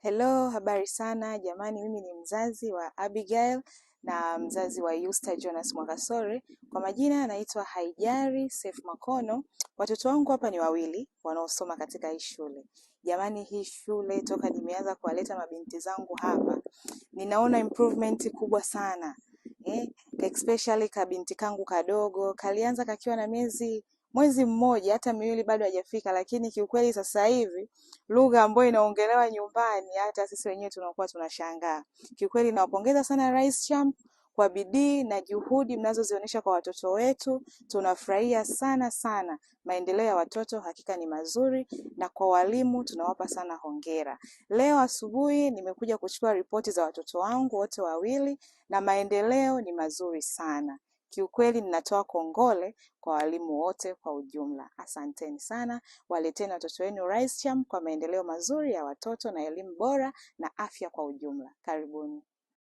Hello, habari sana jamani, mimi ni mzazi wa Abigail na mzazi wa Yusta Jonas Mwakasore. Kwa majina anaitwa Haijari Seif Makono. Watoto wangu hapa ni wawili wanaosoma katika hii shule. Jamani, hii shule toka nimeanza kuwaleta mabinti zangu hapa, ninaona improvement kubwa sana. Especially kabinti kangu kadogo, kalianza kakiwa na mwezi mmoja, hata miwili bado hajafika, lakini kiukweli sasa hivi lugha ambayo inaongelewa nyumbani hata sisi wenyewe tunakuwa tunashangaa. Kiukweli nawapongeza sana Rais Champ kwa bidii na juhudi mnazozionyesha kwa watoto wetu. Tunafurahia sana sana. Maendeleo ya watoto hakika ni mazuri, na kwa walimu tunawapa sana hongera. Leo asubuhi nimekuja kuchukua ripoti za watoto wangu wote wawili na maendeleo ni mazuri sana. Kiukweli ninatoa kongole kwa walimu wote kwa ujumla. Asanteni sana. Waleteni watoto wenu Rais Champ kwa maendeleo mazuri ya watoto na elimu bora na afya kwa ujumla. Karibuni.